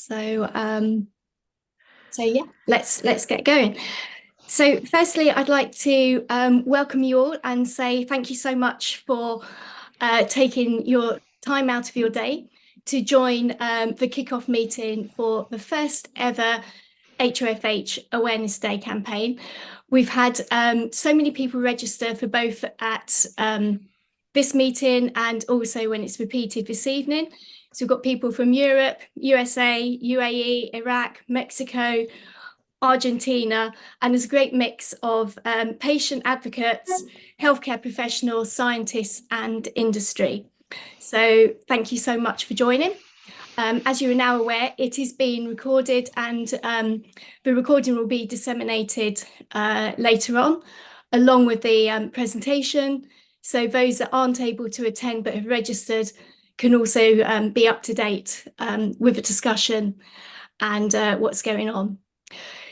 So yeah, let's get going. So firstly, I'd like to welcome you all and say thank you so much for taking your time out of your day to join the kickoff meeting for the first ever HoFH Awareness Day campaign. We've had so many people register for both at this meeting and also when it's repeated this evening. So we've got people from Europe, USA, UAE, Iraq, Mexico, Argentina, and there's a great mix of patient advocates, healthcare professionals, scientists, and industry. So thank you so much for joining. As you are now aware, it is being recorded and the recording will be disseminated later on, along with the presentation. So those that aren't able to attend but have registered can also be up to date with the discussion and what's going on.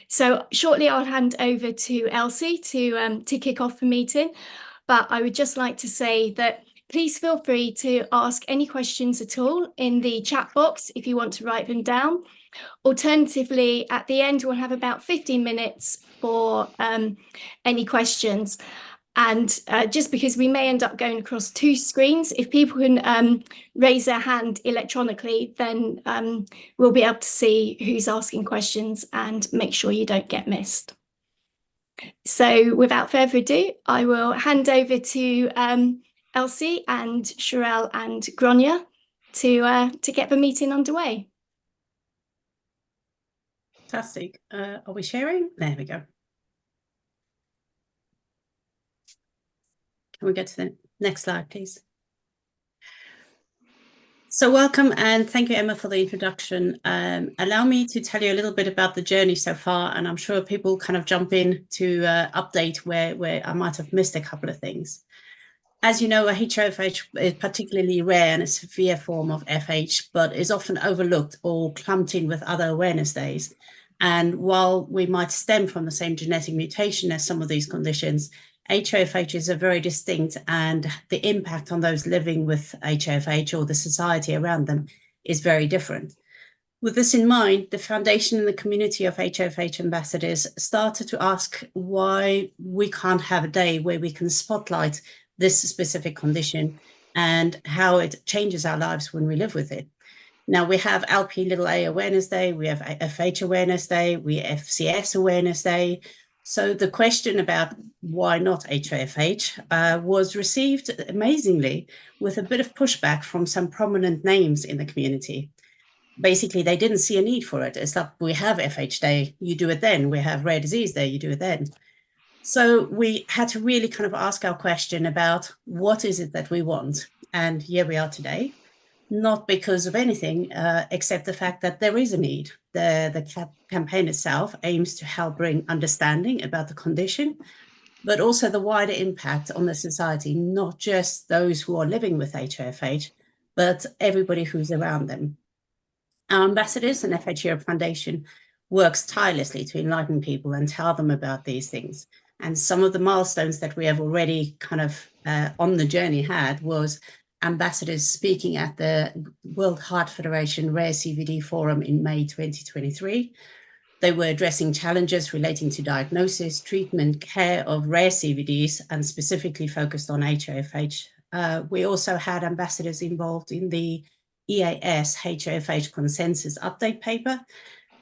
So shortly I'll hand over to Elsie to kick off the meeting, but I would just like to say that please feel free to ask any questions at all in the chat box if you want to write them down. Alternatively, at the end, we'll have about 15 minutes for any questions. And just because we may end up going across two screens, if people can raise their hand electronically, then we'll be able to see who's asking questions and make sure you don't get missed. So without further ado, I will hand over to Elsie and Sherelle and Gronya to get the meeting underway. Fantastic. Are we sharing? There we go. Can we get to the next slide, please? So welcome and thank you, Emma, for the introduction. Allow me to tell you a little bit about the journey so far, and I'm sure people kind of jump in to update where I might have missed a couple of things. As you know, a HoFH is particularly rare and a severe form of FH, but is often overlooked or clumped in with other awareness days. And while we might stem from the same genetic mutation as some of these conditions, HoFH is a very distinct, and the impact on those living with HoFH or the society around them is very different. With this in mind, the foundation and the community of HoFH ambassadors started to ask why we can't have a day where we can spotlight this specific condition and how it changes our lives when we live with it. Now we have LP(a) Awareness Day, we have FH Awareness Day, we have FCS Awareness Day. So the question about why not HoFH was received amazingly with a bit of pushback from some prominent names in the community. Basically, they didn't see a need for it. It's like, we have FH Day, you do it then. We have Rare Disease Day, you do it then. So we had to really kind of ask our question about what is it that we want? And here we are today, not because of anything except the fact that there is a need. The campaign itself aims to help bring understanding about the condition, but also the wider impact on the society, not just those who are living with HoFH, but everybody who's around them. Our ambassadors and FH Europe Foundation works tirelessly to enlighten people and tell them about these things. And some of the milestones that we have already kind of on the journey had was ambassadors speaking at the World Heart Federation Rare CVD Forum in May 2023. They were addressing challenges relating to diagnosis, treatment, care of rare CVDs, and specifically focused on HoFH. We also had ambassadors involved in the EAS HoFH consensus update paper.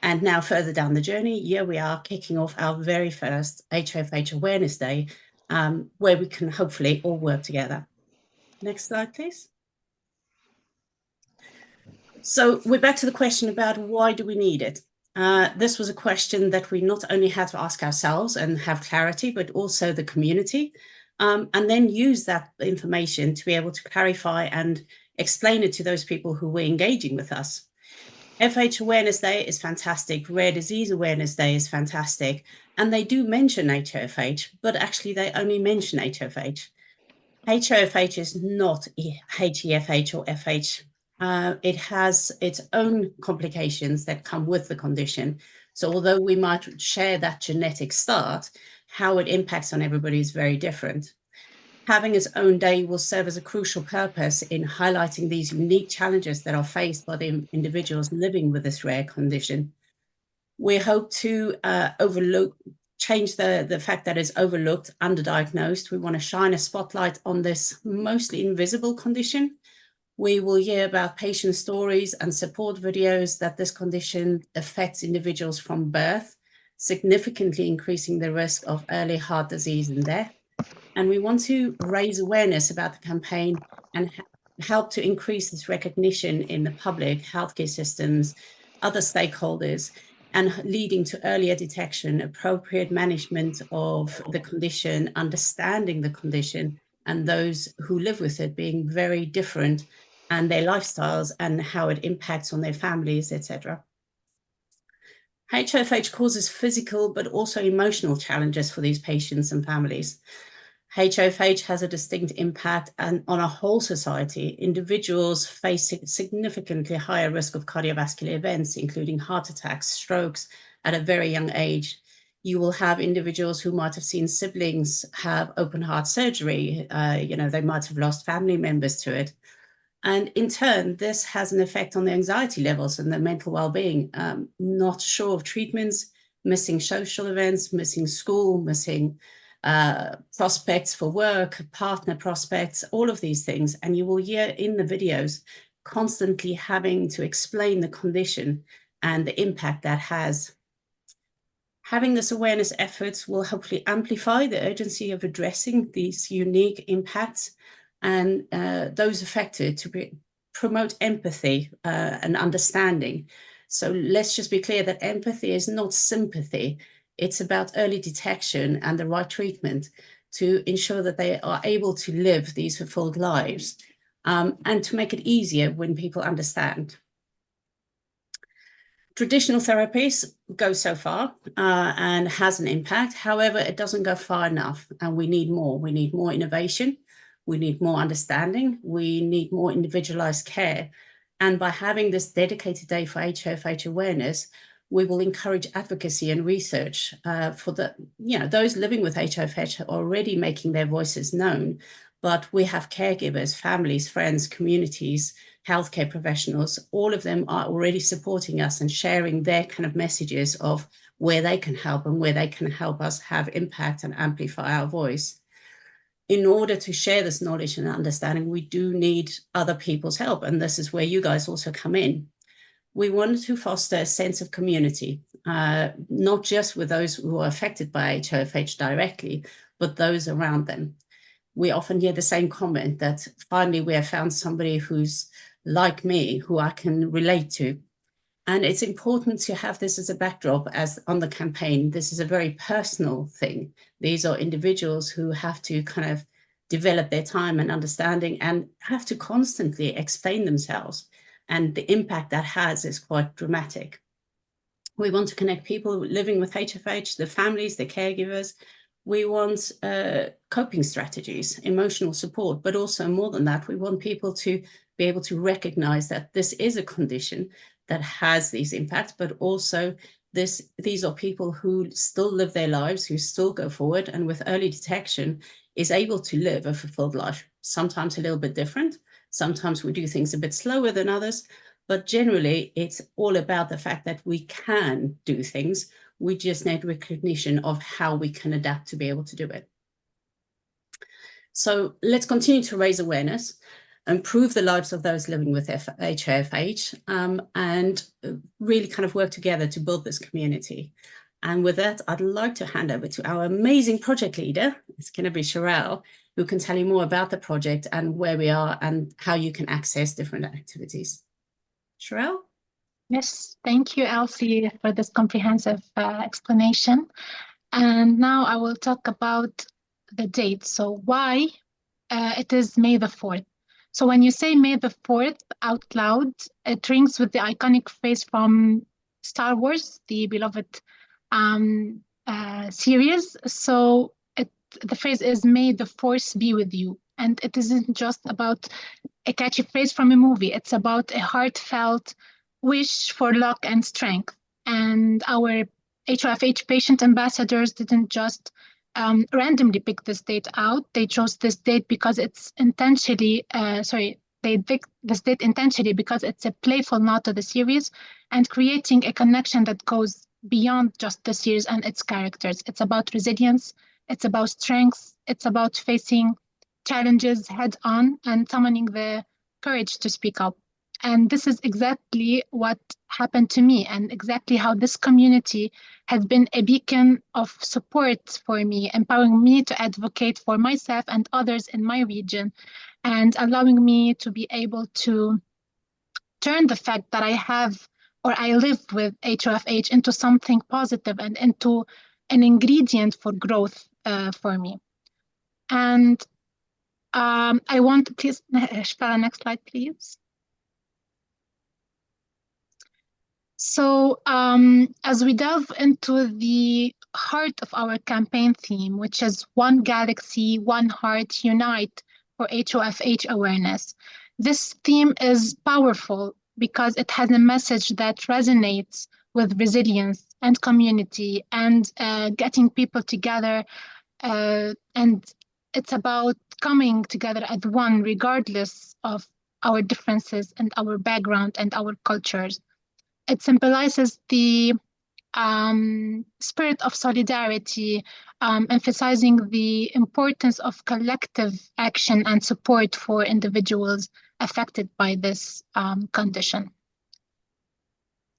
And now further down the journey, here we are kicking off our very first HoFH Awareness Day, where we can hopefully all work together. Next slide, please. So we're back to the question about why do we need it? This was a question that we not only had to ask ourselves and have clarity, but also the community, and then use that information to be able to clarify and explain it to those people who were engaging with us. FH Awareness Day is fantastic. Rare Disease Awareness Day is fantastic. And they do mention HoFH, but actually they only mention HoFH. HoFH is not HeFH or FH. It has its own complications that come with the condition. So although we might share that genetic start, how it impacts on everybody is very different. having its own day will serve as a crucial purpose in highlighting these unique challenges that are faced by the individuals living with this rare condition. We hope to change the fact that it's overlooked, underdiagnosed. We want to shine a spotlight on this mostly invisible condition. We will hear about patient stories and support videos that this condition affects individuals from birth, significantly increasing the risk of early heart disease and death. And we want to raise awareness about the campaign and help to increase this recognition in the public, healthcare systems, other stakeholders, and leading to earlier detection, appropriate management of the condition, understanding the condition, and those who live with it being very different, and their lifestyles and how it impacts on their families, etc. HoFH causes physical but also emotional challenges for these patients and families. HoFH has a distinct impact on a whole society. Individuals face significantly higher risk of cardiovascular events, including heart attacks, strokes at a very young age. You will have individuals who might have seen siblings have open heart surgery. They might have lost family members to it. And in turn, this has an effect on the anxiety levels and their mental well-being. Not sure of treatments, missing social events, missing school, missing prospects for work, partner prospects, all of these things. And you will hear in the videos constantly having to explain the condition and the impact that has. Having this awareness efforts will hopefully amplify the urgency of addressing these unique impacts and those affected to promote empathy and understanding. So let's just be clear that empathy is not sympathy. It's about early detection and the right treatment to ensure that they are able to live these fulfilled lives and to make it easier when people understand. Traditional therapies go so far and has an impact. However, it doesn't go far enough, and we need more. We need more innovation. We need more understanding. We need more individualized care. And by having this dedicated day for HoFH awareness, we will encourage advocacy and research for those living with HoFH are already making their voices known, but we have caregivers, families, friends, communities, healthcare professionals, all of them are already supporting us and sharing their kind of messages of where they can help and where they can help us have impact and amplify our voice. In order to share this knowledge and understanding, we do need other people's help, and this is where you guys also come in. We wanted to foster a sense of community, not just with those who are affected by HoFH directly, but those around them. We often hear the same comment that finally we have found somebody who's like me, who I can relate to. And it's important to have this as a backdrop as on the campaign. This is a very personal thing. These are individuals who have to kind of develop their time and understanding and have to constantly explain themselves. And the impact that has is quite dramatic. We want to connect people living with HoFH, the families, the caregivers. We want coping strategies, emotional support, but also more than that, we want people to be able to recognize that this is a condition that has these impacts, but also these are people who still live their lives, who still go forward, and with early detection is able to live a fulfilled life, sometimes a little bit different. Sometimes we do things a bit slower than others, but generally it's all about the fact that we can do things. We just need recognition of how we can adapt to be able to do it. So let's continue to raise awareness, improve the lives of those living with HoFH, and really kind of work together to build this community. And with that, I'd like to hand over to our amazing project leader. It's going to be Sherelle, who can tell you more about the project and where we are and how you can access different activities. Sherelle? Yes, thank you, Elsie, for this comprehensive explanation. And now I will talk about the date. So why it is May the 4th. So when you say May the 4th out loud, it rings with the iconic phrase from Star Wars, the beloved series. So the phrase is "May the Force be with you," and it isn't just about a catchy phrase from a movie. It's about a heartfelt wish for luck and strength. And our HoFH patient ambassadors didn't just randomly picked this date out. They chose this date because it's intentionally, they picked this date intentionally because it's a playful nod to the series and creating a connection that goes beyond just the series and its characters. It's about resilience, it's about strength, it's about facing challenges head on and summoning the courage to speak up. And this is exactly what happened to me and exactly how this community has been a beacon of support for me, empowering me to advocate for myself and others in my region, and allowing me to be able to turn the fact that I have or I live with HoFH into something positive and into an ingredient for growth for me. And I want, please, Shfala, next slide, please. So as we delve into the heart of our campaign theme, which is One Galaxy, One Heart, Unite for HoFH Awareness, this theme is powerful because it has a message that resonates with resilience and community and getting people together. And it's about coming together as one, regardless of our differences and our background and our cultures. It symbolizes the spirit of solidarity, emphasizing the importance of collective action and support for individuals affected by this condition.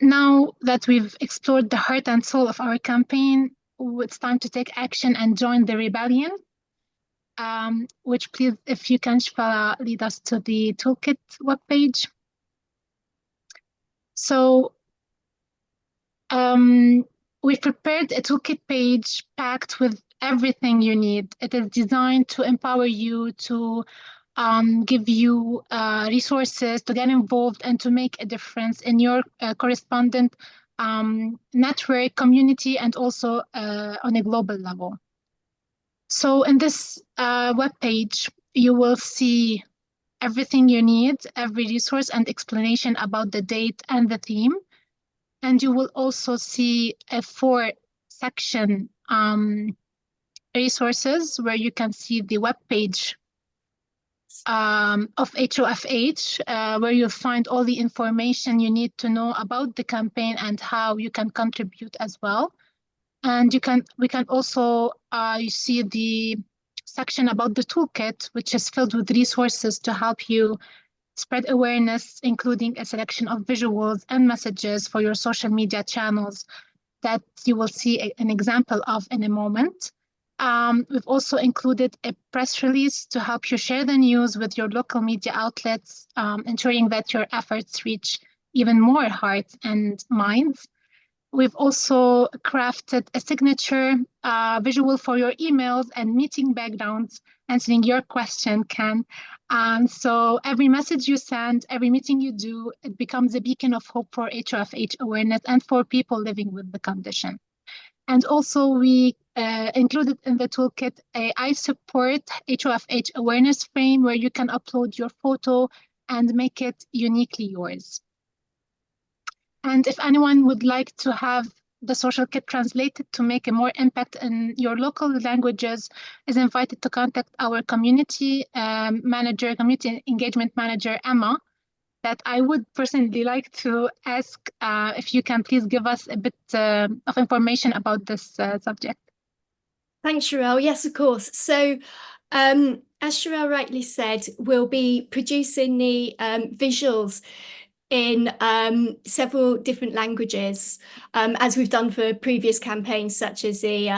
Now that we've explored the heart and soul of our campaign, it's time to take action and join the rebellion. Which, please, if you can, Shfala, lead us to the Toolkit webpage. So we've prepared a toolkit page packed with everything you need. It is designed to empower you, to give you resources to get involved and to make a difference in your correspondent network, community, and also on a global level. So in this webpage, you will see everything you need, every resource and explanation about the date and the theme. And you will also see a 4-section resources where you can see the webpage of HoFH, where you'll find all the information you need to know about the campaign and how you can contribute as well. And we can also you see the section about the toolkit, which is filled with resources to help you spread awareness, including a selection of visuals and messages for your social media channels that you will see an example of in a moment. We've also included a press release to help you share the news with your local media outlets, ensuring that your efforts reach even more hearts and minds. We've also crafted a signature visual for your emails and meeting backgrounds, answering your question, Ken. So every message you send, every meeting you do, it becomes a beacon of hope for HoFH awareness and for people living with the condition. And also we included in the toolkit a I support HoFH awareness frame where you can upload your photo and make it uniquely yours. And if anyone would like to have the social kit translated to make a more impact in your local languages, is invited to contact our community manager, community engagement manager, Emma, that I would personally like to ask if you can please give us a bit of information about this subject. Thanks, Sherelle. Yes, of course. So as Sherelle rightly said, we'll be producing the visuals in several different languages, as we've done for previous campaigns, such as the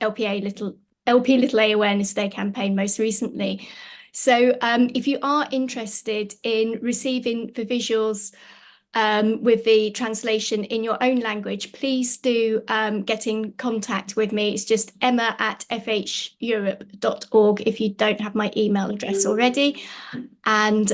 LP Little A Awareness Day campaign most recently. So if you are interested in receiving the visuals with the translation in your own language, please do get in contact with me. It's just emma@fheurope.org if you don't have my email address already. And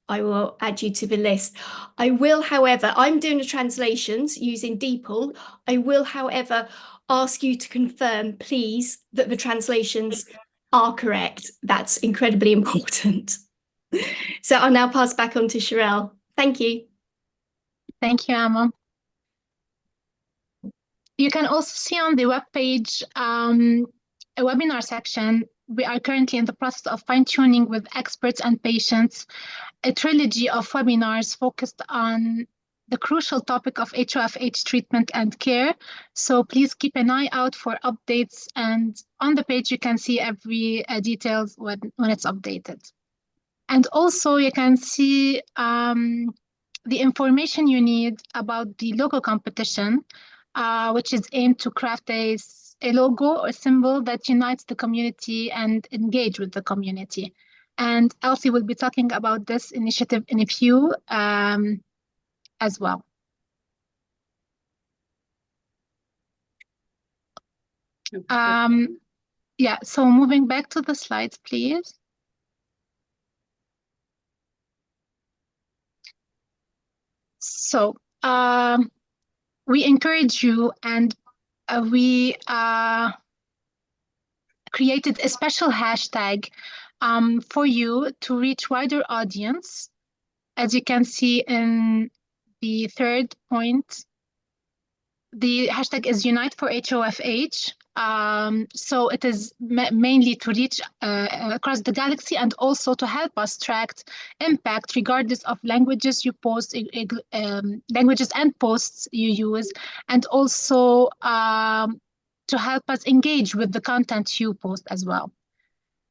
I will add you to the list. I will, however, I'm doing the translations using DeepL. I will, however, ask you to confirm, please, that the translations are correct. That's incredibly important. So I'll now pass back on to Sherelle. Thank you. Thank you, Emma. You can also see on the webpage webinar section, we are currently in the process of fine-tuning with experts and patients a trilogy of webinars focused on the crucial topic of HoFH treatment and care. So please keep an eye out for updates, and on the page you can see every details when it's updated. And also you can see the information you need about the logo competition, which is aimed to craft a logo or symbol that unites the community and engage with the community. And Elsie will be talking about this initiative in a few as well. Yeah, so moving back to the slides, please. So we encourage you, and we created a special hashtag for you to reach wider audience. As you can see in the third point, the hashtag is Unite for HoFH. So it is mainly to reach across the galaxy, and also to help us track impact regardless of languages you post, languages and posts you use, and also to help us engage with the content you post as well.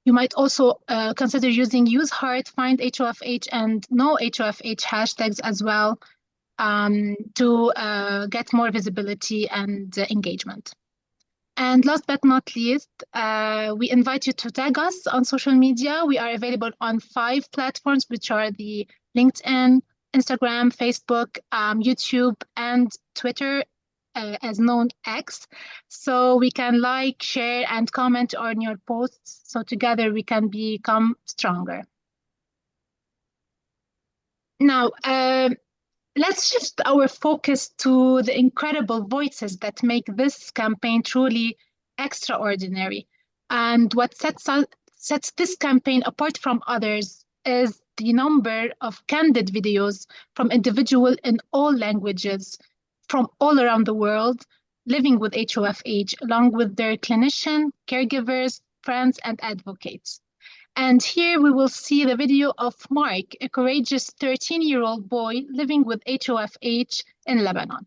You might also consider using Use Heart, Find HoFH, and No HoFH hashtags as well to get more visibility and engagement. And last but not least, we invite you to tag us on social media. We are available on 5 platforms, which are the LinkedIn, Instagram, Facebook, YouTube, and Twitter, as known X. So we can like, share, and comment on your posts, so together we can become stronger. Now, let's shift our focus to the incredible voices that make this campaign truly extraordinary. And what sets this campaign apart from others is the number of candid videos from individuals in all languages from all around the world living with HoFH, along with their clinician, caregivers, friends, and advocates. And here we will see the video of Mark, a courageous 13-year-old boy living with HoFH in Lebanon.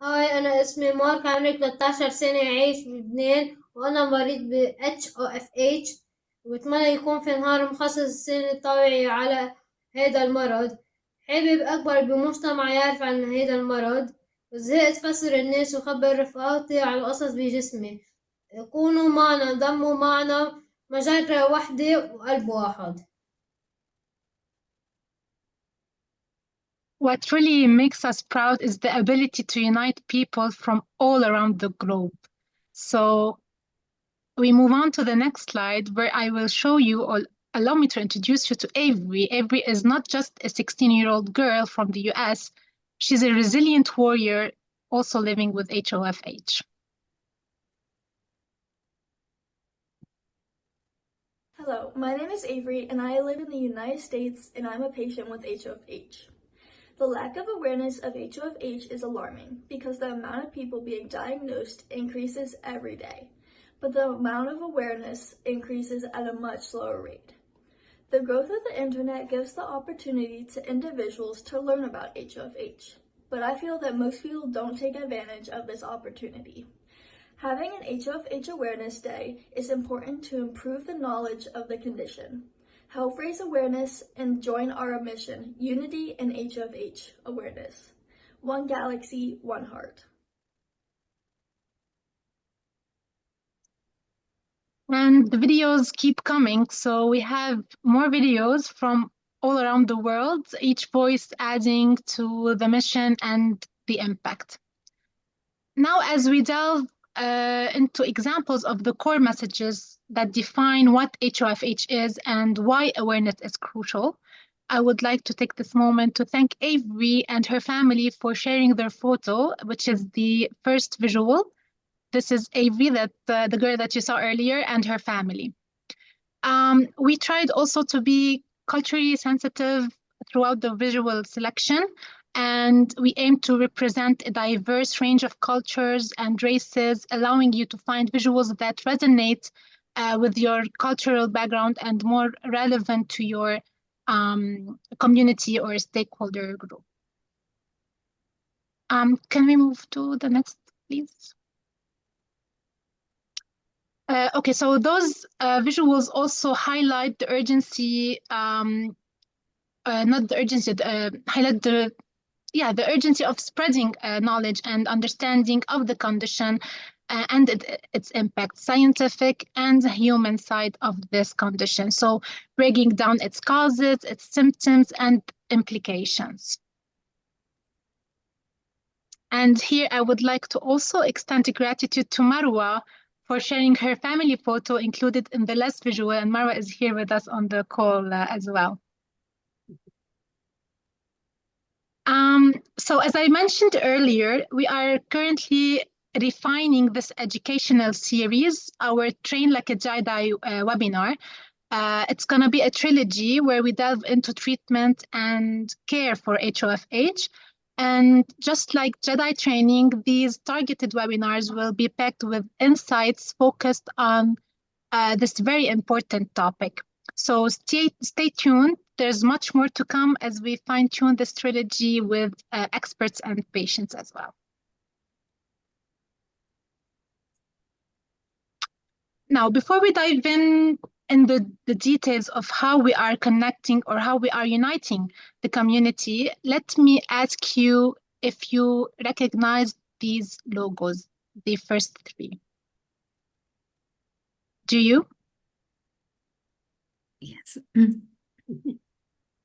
هاي أنا اسمي مارك، عمري 13 سنة، عايش بلبنان، وأنا مريض ب HoFH، وبتمنى يكون في نهار مخصص السنة الطوعي على هذا المرض. حابب أكبر بمجتمع يعرف عن هذا المرض، وزهقت فسر الناس وخبر رفقاتي على قصص بجسمي. كونوا معنا، ضموا معنا، مجرة واحدة وقلب واحد. What really makes us proud is the ability to unite people from all around the globe. So we move on to the next slide, where I will show you, or allow me to introduce you to Avery. Avery is not just a 16-year-old girl from the US. She's a resilient warrior also living with HoFH. Hello, my name is Avery and I live in the United States and I'm a patient with HoFH. The lack of awareness of HoFH is alarming because the amount of people being diagnosed increases every day, but the amount of awareness increases at a much slower rate. The growth of the internet gives the opportunity to individuals to learn about HoFH, but I feel that most people don't take advantage of this opportunity. Having an HoFH Awareness Day is important to improve the knowledge of the condition, help raise awareness, and join our mission, Unity in HoFH Awareness. One Galaxy, One Heart. And the videos keep coming, so we have more videos from all around the world, each voice adding to the mission and the impact. Now, as we delve into examples of the core messages that define what HoFH is and why awareness is crucial, I would like to take this moment to thank Avery and her family for sharing their photo, which is the first visual. This is Avery, the girl that you saw earlier, and her family. We tried also to be culturally sensitive throughout the visual selection, And we aim to represent a diverse range of cultures and races, allowing you to find visuals that resonate with your cultural background and more relevant to your community or stakeholder group. Can we move to the next, please? Okay, so those visuals also highlight the urgency, not the urgency, highlight the urgency of spreading knowledge and understanding of the condition and its impact, scientific and human side of this condition. So breaking down its causes, its symptoms, and implications. And here I would like to also extend gratitude to Marwa for sharing her family photo included in the last visual, and Marwa is here with us on the call as well. So as I mentioned earlier, we are currently refining this educational series, our Train Like a Jedi webinar. It's going to be a trilogy where we delve into treatment and care for HoFH. And just like Jedi training, these targeted webinars will be packed with insights focused on this very important topic. So stay tuned. There's much more to come as we fine-tune this strategy with experts and patients as well. Now, before we dive in the details of how we are connecting or how we are uniting the community, let me ask you if you recognize these logos, the first three. Do you? Yes.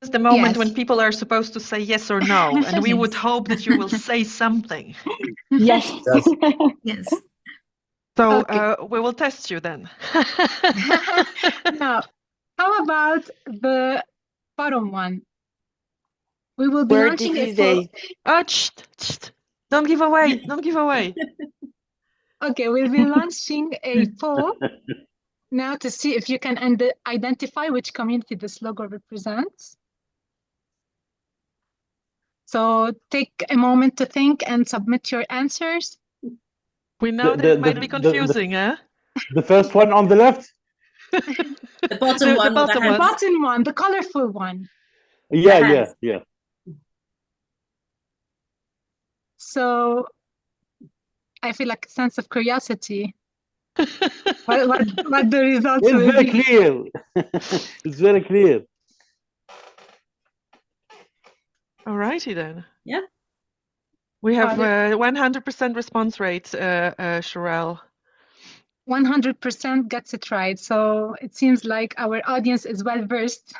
It's the moment Yes. when people are supposed to say yes or no, and we would hope that you will say something. Yes. Yes. So Okay. we will test you then. Now, how about the bottom one? We will be Where launching did a you poll. Shh. Don't give away. Don't give away. Okay, we'll be launching a poll now to see if you can identify which community this logo represents. So take a moment to think and submit your answers. We know that it might be confusing, eh? The first one on the left? The bottom The one. bottom The one. bottom one, the colorful one. Yeah. So I feel like a sense of curiosity. what the results It's will very be. clear. It's very clear. All righty then. Yeah. We have 100% response rate, Sherelle. 100% gets it right. So it seems like our audience is well versed.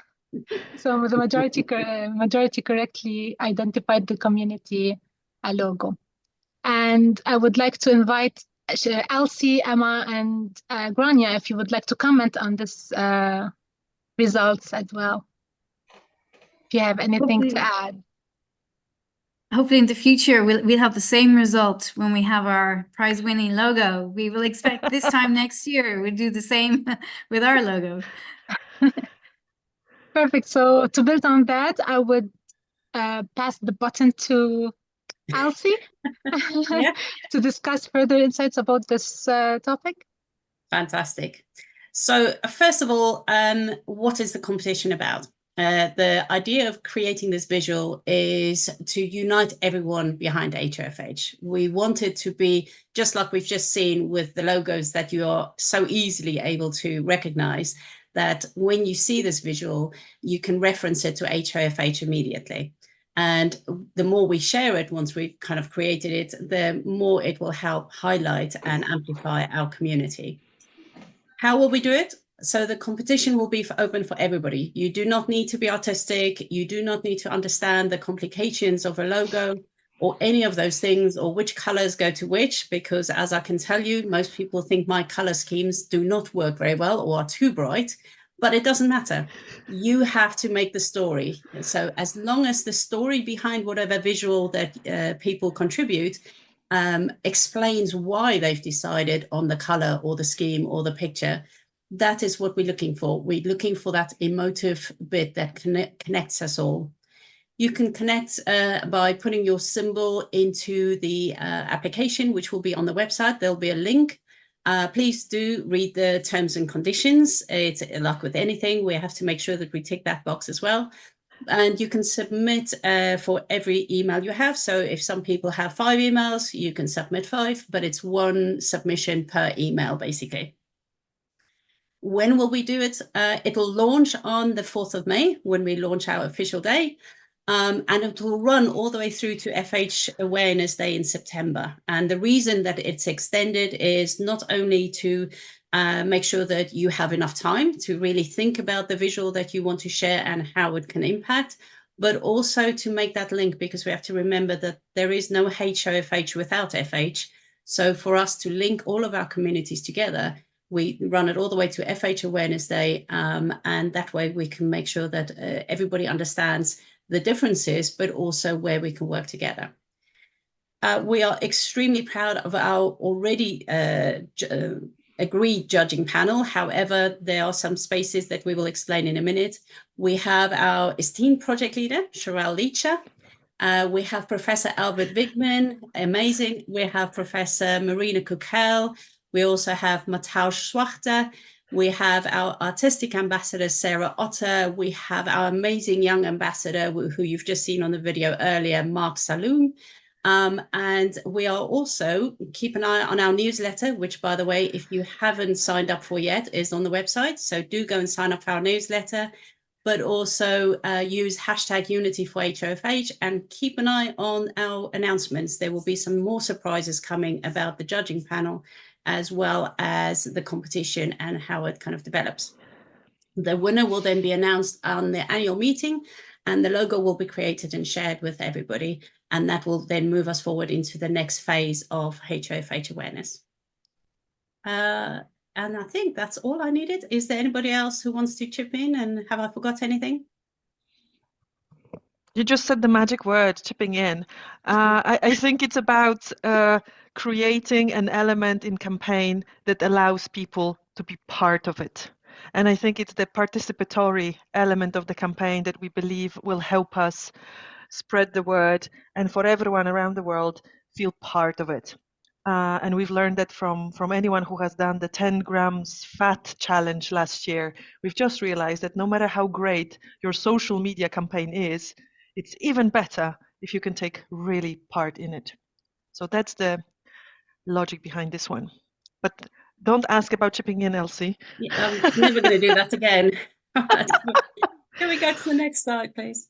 So the majority correctly identified the community logo. And I would like to invite Elsie, Emma, and Grania if you would like to comment on this results as well. If you have anything to add. Hopefully in the future we'll have the same result when we have our prize-winning logo. We will expect this time next year we'll do the same with our logo. Perfect. So to build on that, I would pass the button to Elsie to discuss further insights about this topic. Fantastic. So first of all, what is the competition about? The idea of creating this visual is to unite everyone behind HoFH. We want it to be just like we've just seen with the logos that you are so easily able to recognize, that when you see this visual, you can reference it to HoFH immediately. And the more we share it, once we've kind of created it, the more it will help highlight and amplify our community. How will we do it? So the competition will be open for everybody. You do not need to be artistic. You do not need to understand the complications of a logo or any of those things, or which colors go to which, because as I can tell you, most people think my color schemes do not work very well or are too bright, but it doesn't matter. You have to make the story. So as long as the story behind whatever visual that people contribute explains why they've decided on the color or the scheme or the picture, that is what we're looking for. We're looking for that emotive bit that connects us all. You can connect by putting your symbol into the application, which will be on the website. There'll be a link. Please do read the terms and conditions. It's like with anything, we have to make sure that we tick that box as well. And you can submit for every email you have. So if some people have 5 emails, you can submit 5, but it's 1 submission per email, basically. When will we do it? It'll launch on the 4th of May when we launch our official day. And it will run all the way through to HoFH Awareness Day in September. And the reason that it's extended is not only to make sure that you have enough time to really think about the visual that you want to share and how it can impact, but also to make that link, because we have to remember that there is no HoFH without FH. So for us to link all of our communities together, we run it all the way to HoFH Awareness Day, and that way we can make sure that everybody understands the differences, but also where we can work together. We are extremely proud of our already agreed judging panel. However, there are some spaces that we will explain in a minute. We have our esteemed project leader, Cheryl Leacher. We have Professor Albert Wigman, amazing. We have Professor Marina Kukel. We also have Matthäus Schwachter. We have our artistic ambassador, Sarah Otter. We have our amazing young ambassador, who you've just seen on the video earlier, Mark Saloom. And we are also, keep an eye on our newsletter, which, by the way, if you haven't signed up for yet, is on the website. So do go and sign up for our newsletter, but also use #Unity for HoFH and keep an eye on our announcements. There will be some more surprises coming about the judging panel, as well as the competition and how it kind of develops. The winner will then be announced on the annual meeting, and the logo will be created and shared with everybody. And that will then move us forward into the next phase of HoFH Awareness. And I think that's all I needed. Is there anybody else who wants to chip in, and have I forgot anything? You just said the magic word, chipping in. I think it's about creating an element in campaign that allows people to be part of it. And I think it's the participatory element of the campaign that we believe will help us spread the word and for everyone around the world feel part of it. And we've learned that from anyone who has done the 10 grams fat challenge last year. We've just realized that no matter how great your social media campaign is, it's even better if you can take really part in it. So that's the logic behind this one. But don't ask about chipping in, Elsie. Yeah, I'm never going to do that again. Can we go to the next slide, please?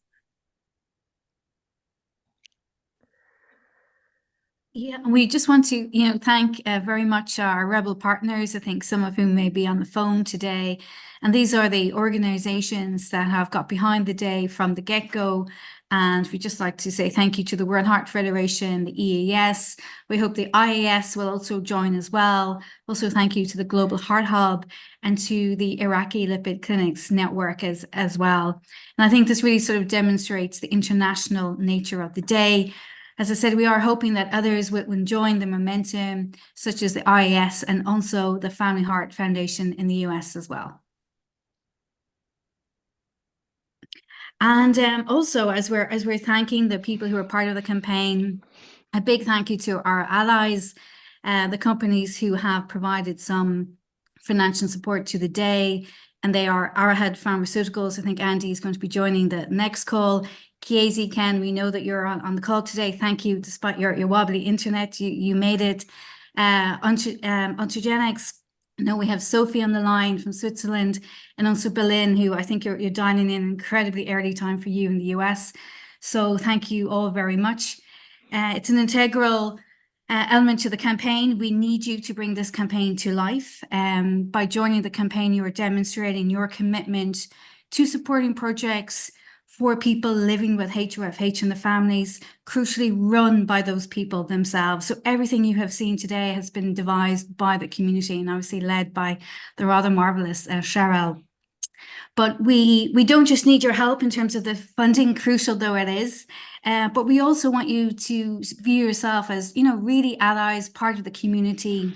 Yeah, and we just want to, thank very much our Rebel partners, I think some of whom may be on the phone today. And these are the organizations that have got behind the day from the get-go. And we just like to say thank you to the World Heart Federation, the EAS. We hope the IAS will also join as well. Also, thank you to the Global Heart Hub and to the Iraqi Lipid Clinics Network as well. And I think this really sort of demonstrates the international nature of the day. As I said, we are hoping that others will join the momentum, such as the IAS and also the Family Heart Foundation in the US as well. And also, as we're thanking the people who are part of the campaign, a big thank you to our allies, the companies who have provided some financial support to the day, and they are Arrowhead Pharmaceuticals. I think Andy is going to be joining the next call. Chiesi, Ken, we know that you're on the call today. Thank you, despite your wobbly internet, you made it. Ontrogenics, I know we have Sophie on the line from Switzerland, and also Berlin, who I think you're dialing in incredibly early time for you in the US. So thank you all very much. It's an integral element to the campaign. We need you to bring this campaign to life. By joining the campaign, you are demonstrating your commitment to supporting projects for people living with HoFH and the families, crucially run by those people themselves. So everything you have seen today has been devised by the community and obviously led by the rather marvelous Cheryl. But we don't just need your help in terms of the funding, crucial though it is, but we also want you to view yourself as, really allies, part of the community.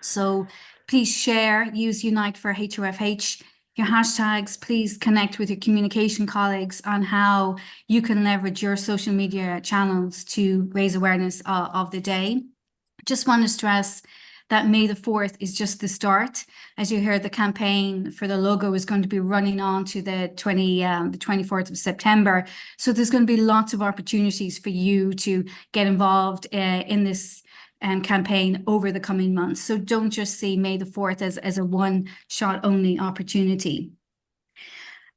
So please share, use Unite for HoFH. your hashtags, please connect with your communication colleagues on how you can leverage your social media channels to raise awareness of the day. Just want to stress that May the 4th is just the start. As you heard, the campaign for the logo is going to be running on to the 24th of September. So there's going to be lots of opportunities for you to get involved in this campaign over the coming months. So don't just see May the 4th as a one-shot only opportunity.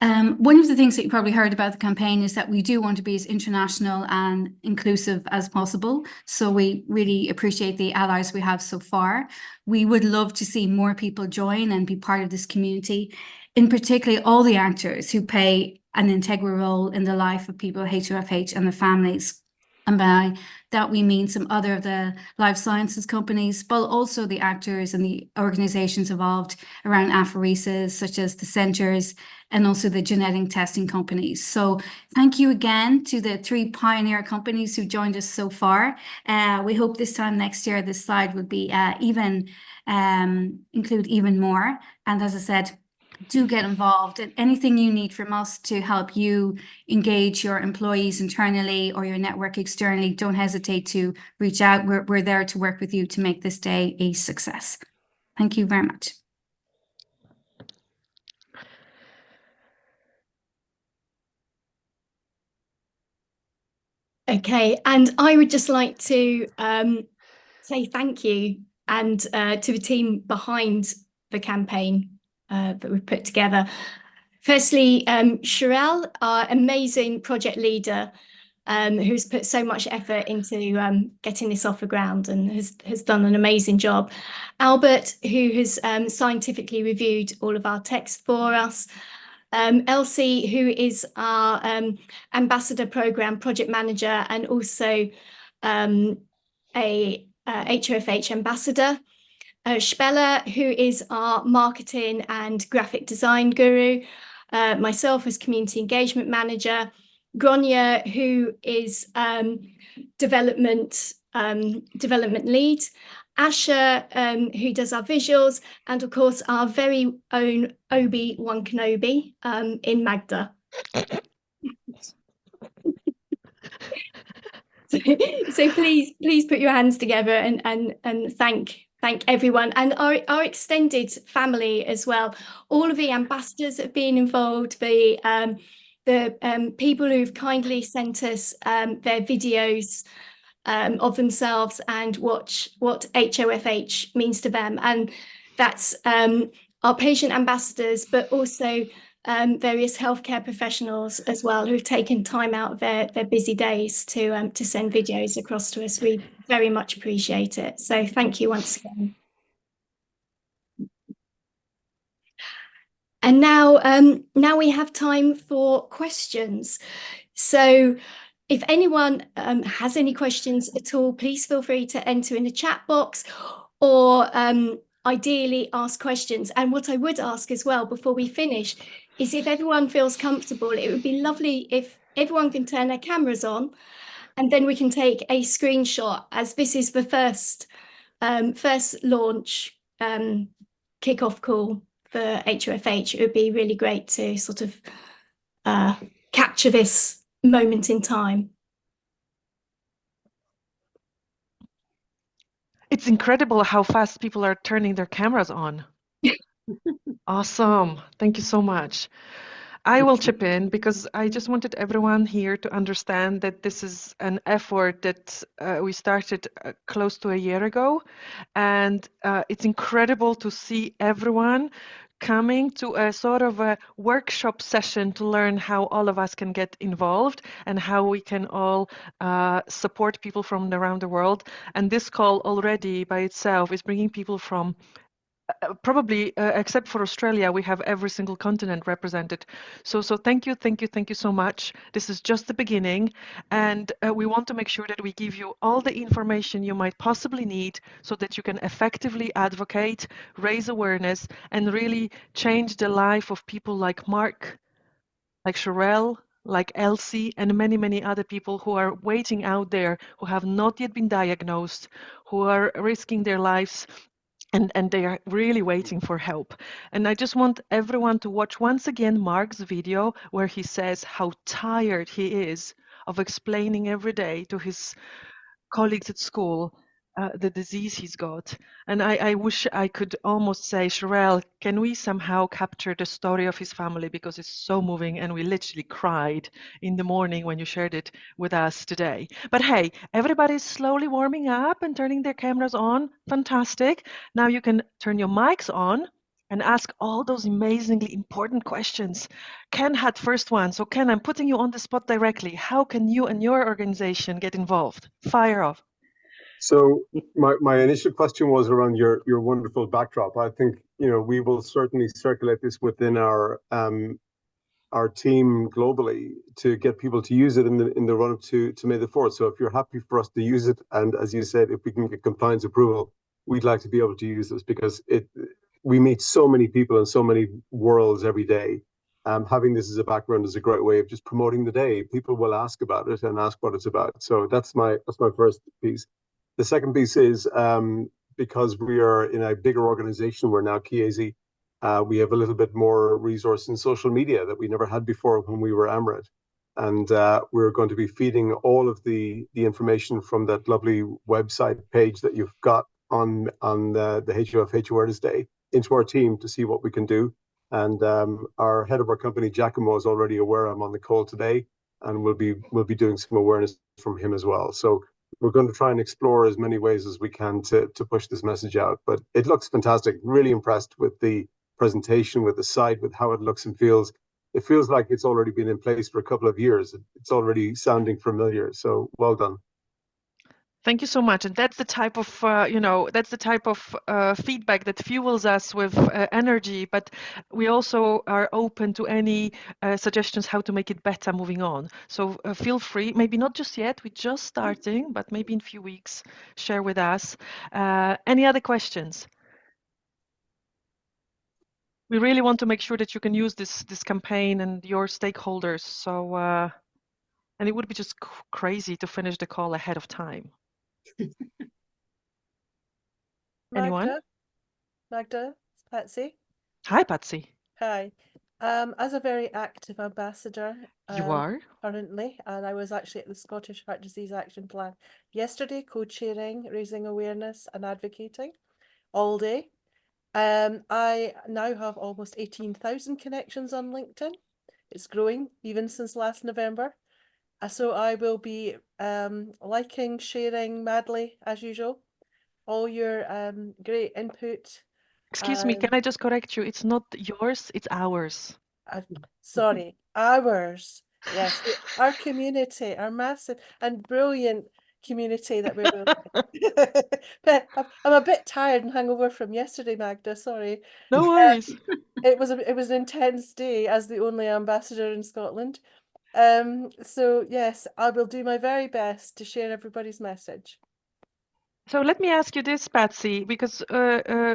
One of the things that you probably heard about the campaign is that we do want to be as international and inclusive as possible. So we really appreciate the allies we have so far. We would love to see more people join and be part of this community, in particular all the actors who play an integral role in the life of people with HoFH and their families. And by that, we mean some other of the life sciences companies, but also the actors and the organizations involved around apheresis, such as the centers and also the genetic testing companies. So thank you again to the 3 pioneer companies who joined us so far. We hope this time next year, this slide would be include even more. And as I said, do get involved in anything you need from us to help you engage your employees internally or your network externally. Don't hesitate to reach out. We're there to work with you to make this day a success. Thank you very much. Okay, and I would just like to say thank you and to the team behind the campaign that we've put together. Firstly, Sherelle, our amazing project leader, who's put so much effort into getting this off the ground and has done an amazing job. Albert, who has scientifically reviewed all of our text for us. Elsie, who is our ambassador program project manager and also a HoFH ambassador. Spella, who is our marketing and graphic design guru. Myself as community engagement manager. Gronya, who is development lead. Asha, who does our visuals, and of course our very own Obi-Wan Kenobi in Magda. So please put your hands together and thank everyone and our extended family as well. All of the ambassadors that have been involved, the people who've kindly sent us their videos of themselves and what HoFH means to them, and that's our patient ambassadors, but also various healthcare professionals as well who've taken time out of their busy days to send videos across to us. We very much appreciate it. So thank you once again. And now we have time for questions. So if anyone has any questions at all, please feel free to enter in the chat box or ideally ask questions. And what I would ask as well before we finish is if everyone feels comfortable, it would be lovely if everyone can turn their cameras on and then we can take a screenshot, as this is the first launch kickoff call for HoFH. It would be really great to sort of capture this moment in time. It's incredible how fast people are turning their cameras on. Awesome. Thank you so much. I will chip in because I just wanted everyone here to understand that this is an effort that we started close to a year ago. And it's incredible to see everyone coming to a sort of a workshop session to learn how all of us can get involved and how we can all support people from around the world. And this call already by itself is bringing people from probably except for Australia, we have every single continent represented. So thank you so much. This is just the beginning, and we want to make sure that we give you all the information you might possibly need so that you can effectively advocate, raise awareness, and really change the life of people like Mark, like Sherelle, like Elsie, and many other people who are waiting out there, who have not yet been diagnosed, who are risking their lives and they are really waiting for help. And I just want everyone to watch once again Mark's video where he says how tired he is of explaining every day to his colleagues at school the disease he's got. And I wish I could almost say, Sherelle, can we somehow capture the story of his family, because it's so moving, and we literally cried in the morning when you shared it with us today. But hey, everybody's slowly warming up and turning their cameras on. Fantastic. Now you can turn your mics on and ask all those amazingly important questions. Ken had first one. So Ken, I'm putting you on the spot directly. How can you and your organization get involved? Fire off. So my initial question was around your wonderful backdrop. I think, we will certainly circulate this within our team globally to get people to use it in the run up to May the 4th. So if you're happy for us to use it, and as you said, if we can get compliance approval, we'd like to be able to use this, because we meet so many people in so many worlds every day. Having this as a background is a great way of just promoting the day. People will ask about it and ask what it's about. So that's my first piece. The second piece is, because we are in a bigger organization, we're now Chiesi, we have a little bit more resource in social media that we never had before when we were Amrit. And we're going to be feeding all of the information from that lovely website page that you've got on the HoFH Awareness Day into our team to see what we can do. And our head of our company, Giacomo, is already aware I'm on the call today, and we'll be doing some awareness from him as well. So we're going to try and explore as many ways as we can to push this message out. But it looks fantastic. Really impressed with the presentation, with the site, with how it looks and feels. It feels like it's already been in place for a couple of years. It's already sounding familiar. So well done. Thank you so much. And that's the type of, feedback that fuels us with energy. But we also are open to any suggestions how to make it better moving on. So feel free, maybe not just yet, we're just starting, but maybe in a few weeks, share with us. Any other questions? We really want to make sure that you can use this campaign and your stakeholders. So, and it would be just crazy to finish the call ahead of time. Anyone? Magda, it's Patsy. Hi, Patsy. Hi. As a very active ambassador, You are? currently, and I was actually at the Scottish Heart Disease Action Plan yesterday, co-chairing, raising awareness and advocating all day. I now have almost 18,000 connections on LinkedIn. It's growing even since last November. So I will be liking, sharing madly as usual, all your great input. Excuse me, can I just correct you? It's not yours, it's ours. Sorry, ours. Yes, our community, our massive and brilliant community that we're building. But I'm a bit tired and hungover from yesterday, Magda. Sorry. No worries. It was an intense day as the only ambassador in Scotland. So yes, I will do my very best to share everybody's message. So let me ask you this, Patsy, because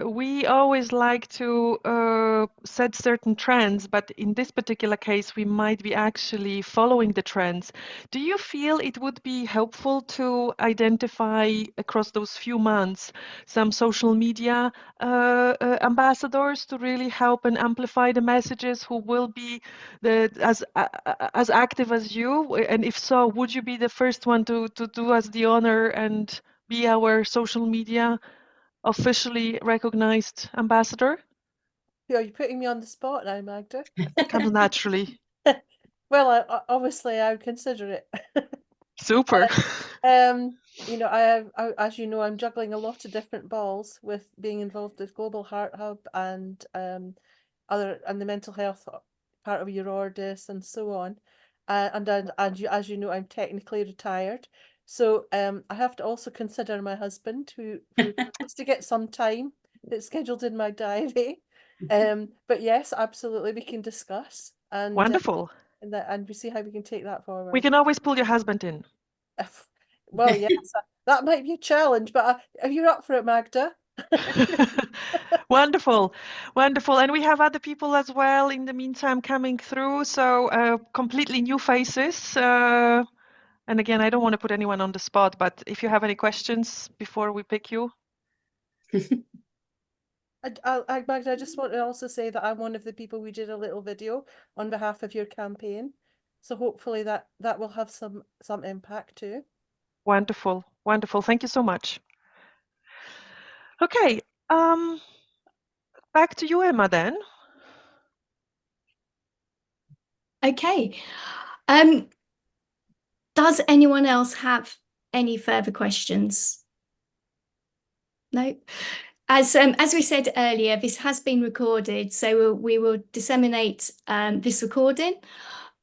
we always like to set certain trends, but in this particular case, we might be actually following the trends. Do you feel it would be helpful to identify across those few months some social media ambassadors to really help and amplify the messages who will be as active as you? And if so, would you be the first one to do us the honor and be our social media officially recognized ambassador? Are you putting me on the spot now, Magda? Comes naturally. Well, obviously I would consider it. Super. You know, as you know, I'm juggling a lot of different balls with being involved with Global Heart Hub and the mental health part of Eurordis and so on. And as you know, I'm technically retired. So I have to also consider my husband who wants to get some time that's scheduled in my diary. But yes, absolutely, we can discuss and Wonderful. and we see how we can take that forward. We can always pull your husband in. Well, yes, that might be a challenge, but are you up for it, Magda? Wonderful, wonderful. And we have other people as well in the meantime coming through. So completely new faces. And again, I don't want to put anyone on the spot, but if you have any questions before we pick you. Magda, I just want to also say that I'm one of the people who did a little video on behalf of your campaign. So hopefully that will have some impact too. Wonderful, wonderful. Thank you so much. Okay, back to you, Emma, then. Okay. Does anyone else have any further questions? No? As we said earlier, this has been recorded, so we will disseminate this recording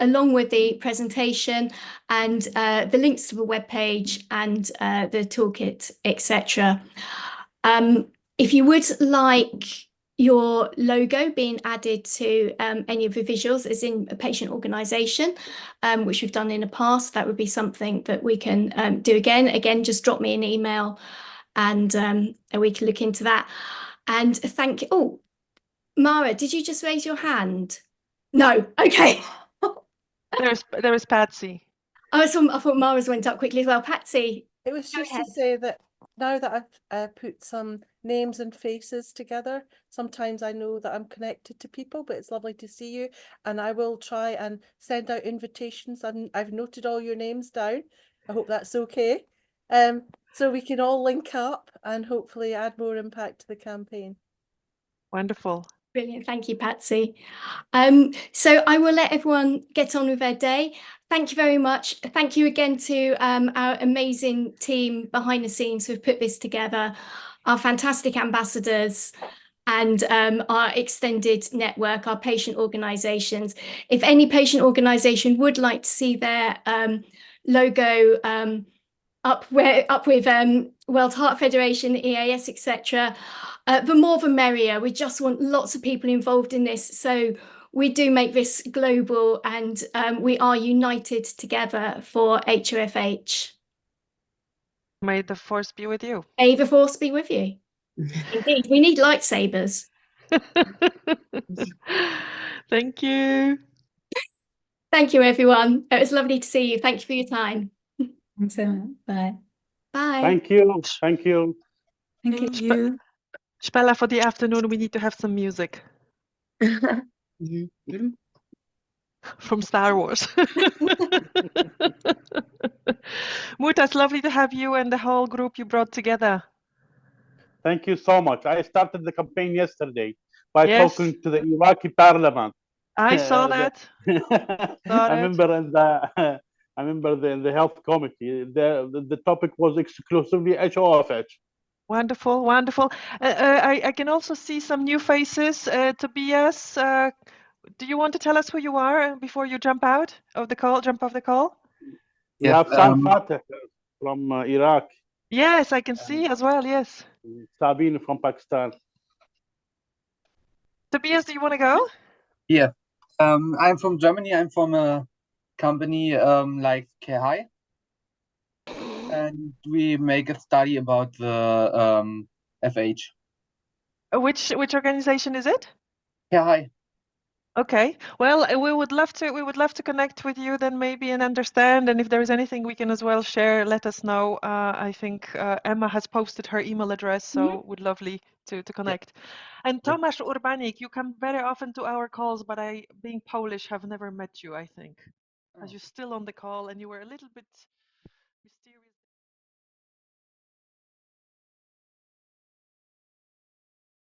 along with the presentation and the links to the webpage and the toolkit, etc. If you would like your logo being added to any of the visuals, as in a patient organisation, which we've done in the past, that would be something that we can do again. Again, just drop me an email and we can look into that. And thank you. Oh, Mara, did you just raise your hand? No. Okay. There is Patsy. I thought Mara's went up quickly as well. Patsy. It was just to say that now that I've put some names and faces together, sometimes I know that I'm connected to people, but it's lovely to see you. And I will try and send out invitations. I've noted all your names down. I hope that's okay. So we can all link up and hopefully add more impact to the campaign. Wonderful. Brilliant. Thank you, Patsy. So I will let everyone get on with their day. Thank you very much. Thank you again to our amazing team behind the scenes who've put this together, our fantastic ambassadors and our extended network, our patient organisations. If any patient organisation would like to see their logo up with World Heart Federation, EAS, etc., the more the merrier. We just want lots of people involved in this. So we do make this global and we are united together for HoFH. May the force be with you. May the force be with you. Indeed, we need lightsabers. Thank you. Thank you, everyone. It was lovely to see you. Thank you for your time. Thanks so much. Bye. Bye. Thank you. Thank you. Thank you. Spella, for the afternoon, we need to have some music. From Star Wars. Muta, it's lovely to have you and the whole group you brought together. Thank you so much. I started the campaign yesterday by talking to the Iraqi parliament. I saw that. I remember in the health committee. The topic was exclusively HoFH. Wonderful, wonderful. I can also see some new faces. Tobias, do you want to tell us who you are before you jump out of the call? Jump off the call. We have Sam Fateh from Iraq. Yes, I can see as well. Yes. Sabine from Pakistan. Tobias, do you want to go? Yeah. I'm from Germany. I'm from a company like HoFH, and we make a study about the FH. Which organization is it? HoFH. Okay. Well, we would love to connect with you then maybe and understand. And if there is anything we can as well share, let us know. I think Emma has posted her email address, so would lovely to connect. And Tomasz Urbanik, you come very often to our calls, but I, being Polish, have never met you, I think. As you're still on the call and you were a little bit